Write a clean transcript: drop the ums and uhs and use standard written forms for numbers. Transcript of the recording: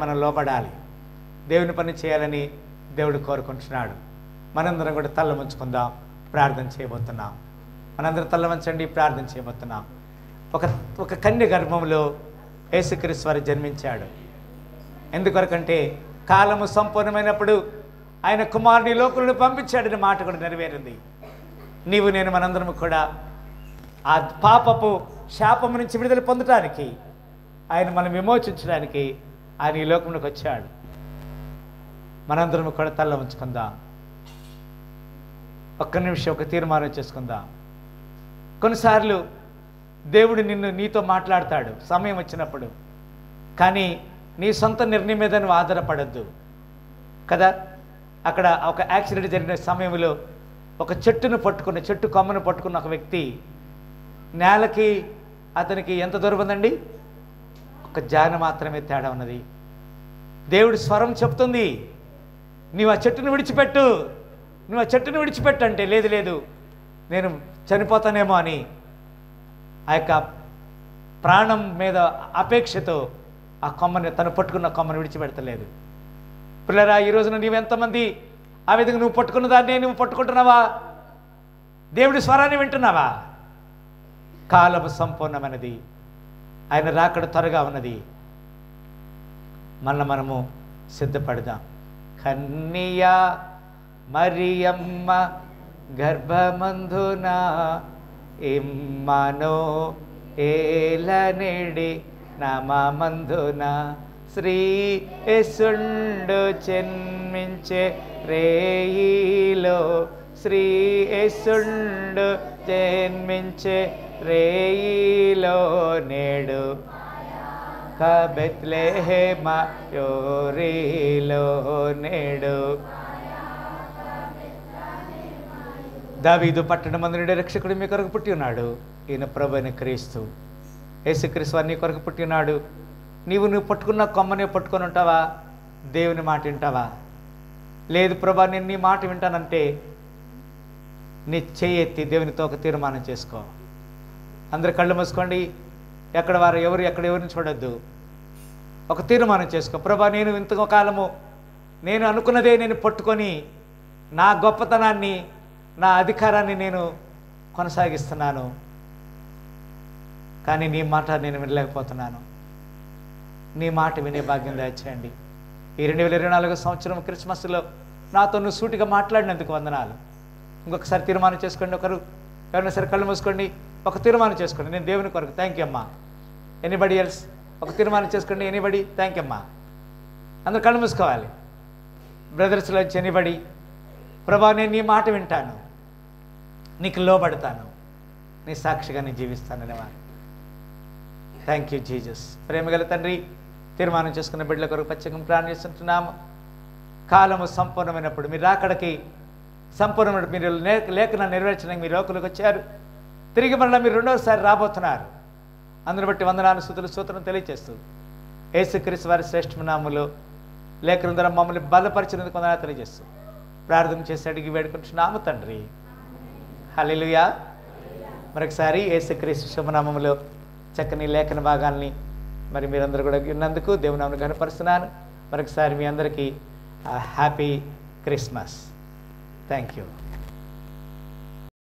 మనం లోపడాలి, దేవుని పని చేయాలని దేవుడు కోరుకుంటున్నాడు. మనందరం కూడా తల్ల వంచుకుందాం, ప్రార్థన చేయబోతున్నాం. మనందరం తల్ల వంచండి, ప్రార్థన చేయబోతున్నాం. ఒక కన్య గర్భంలో యేసుక్రీస్తు వారు జన్మించాడు. ఎందుకొరకంటే కాలము సంపూర్ణమైనప్పుడు ఆయన కుమారుని లోకులను పంపించాడని మాట కూడా నెరవేరింది. నీవు నేను మనందరము కూడా ఆ పాపపు శాపము నుంచి విడుదల పొందడానికి, ఆయన మనం విమోచించడానికి ఆయన ఈ లోకంలోకి వచ్చాడు. మనందరము కూడా తల్ల ఉంచుకుందాం. ఒక్క నిమిషం ఒక తీర్మానం చేసుకుందాం. కొన్నిసార్లు దేవుడు నీతో మాట్లాడతాడు సమయం వచ్చినప్పుడు, కానీ నీ సొంత నిర్ణయం మీద నువ్వు ఆధారపడద్దు కదా. అక్కడ ఒక యాక్సిడెంట్ జరిగిన సమయంలో ఒక చెట్టు కొమ్మను పట్టుకున్న ఒక వ్యక్తి నేలకి అతనికి ఎంత దూరం ఉందండి? ఒక జాన మాత్రమే తేడా ఉన్నది. దేవుడి స్వరం చెప్తుంది, నువ్వు ఆ చెట్టును విడిచిపెట్టు అంటే లేదు నేను చనిపోతానేమో అని ఆ యొక్క ప్రాణం మీద అపేక్షతో ఆ కొమ్మని, తను పట్టుకున్న కొమ్మను విడిచిపెడతలేదు. పిల్లరా, ఈ రోజున నీవెంతమంది ఆ విధంగా నువ్వు పట్టుకున్న దాన్ని నువ్వు పట్టుకుంటున్నావా? దేవుడి స్వరాన్ని వింటున్నావా? కాలము సంపూర్ణమైనది, ఆయన రాకడ త్వరగా ఉన్నది. మనము సిద్ధపడదాం. కన్య మరియమ్మ గర్భమందున ఇమ్మనో ఏలనేడి నామందున శ్రీ యేసుండు జన్మించే రేయిలో, శ్రీ యేసుండు జన్మించే రేయిలో నేడు బెత్లెహేమ యోరిలో నేడు. దావీదు పట్టణమందునుడే రక్షకుడు మీ కొరకు పుట్టి ఉన్నాడు. ఈయన ప్రభువైన క్రీస్తు యేసుక్రీస్తు వారు నీ కొరకు పుట్టి ఉన్నాడు. నువ్వు పట్టుకున్న కొమ్మనే పట్టుకొని ఉంటావా? దేవుని మాట వింటావా? లేదు ప్రభా, నేను నీ మాట వింటానంటే నీ చెయ్యి ఎత్తి దేవునితో ఒక తీర్మానం చేసుకో. అందరు కళ్ళు మూసుకోండి. ఎవరిని చూడొద్దు. ఒక తీర్మానం చేసుకో. ప్రభా, నేను ఇంతకో కాలము నేను అనుకున్నదే నేను పట్టుకొని నా గొప్పతనాన్ని, నా అధికారాన్ని నేను కొనసాగిస్తున్నాను, కానీ నీ మాట నేను వినలేకపోతున్నాను. నీ మాట వినే భాగ్యం దయచేయండి. ఈ 2024 సంవత్సరం క్రిస్మస్లో నాతో నువ్వు సూటిగా మాట్లాడినందుకు వందనాలు. ఇంకొకసారి తీర్మానం చేసుకోండి. ఎవరైనా సరే కళ్ళు మూసుకోండి, ఒక తీర్మానం చేసుకోండి. నేను దేవుని కొరకు థ్యాంక్ యూ అమ్మా. Anybody else? ఒక తీర్మానం చేసుకోండి. ఎనీబడి? థ్యాంక్ యూ అమ్మా. అందరు కళ్ళు మూసుకోవాలి. బ్రదర్స్లో వచ్చి ఎనీబడి? ప్రభా, నేను నీ మాట వింటాను, నీకు లోబడతాను, నీ సాక్షిగా నేను జీవిస్తాను అనేవారు. Thank you Jesus. ప్రేమగల తండ్రి, తీర్మానం చేసుకున్న బిడ్డల కొరకు ప్రత్యేకంగా ప్రార్థిస్తున్నాము. కాలము సంపూర్ణమైనప్పుడు, మీరు రాకడకి సంపూర్ణమైన మీరు లేఖన నెరవేర్చడానికి మీరు లోకంలోకి వచ్చారు. తిరిగి మరలా మీరు రెండవసారి రాబోతున్నారు. అందును బట్టి వందనాలు, స్తుతులు, స్తోత్రం తెలియజేస్తూ యేసుక్రీస్తు వారి శ్రేష్ఠ నామములో లేఖన ద్వారా మమ్మల్ని బలపరిచినందుకు వందనాలు తెలియజేస్తూ ప్రార్థన చేసి అడిగి వేడుకుంటున్నాము తండ్రి. హల్లెలూయా. మరొకసారి యేసుక్రీస్తు శుభనామములో చక్కని లేఖన భాగాల్ని మరి మీరందరూ కూడా విన్నందుకు దేవుని నామమున ఘనపరుస్తున్నాను. మరొకసారి మీ అందరికీ హ్యాపీ క్రిస్మస్. Thank you.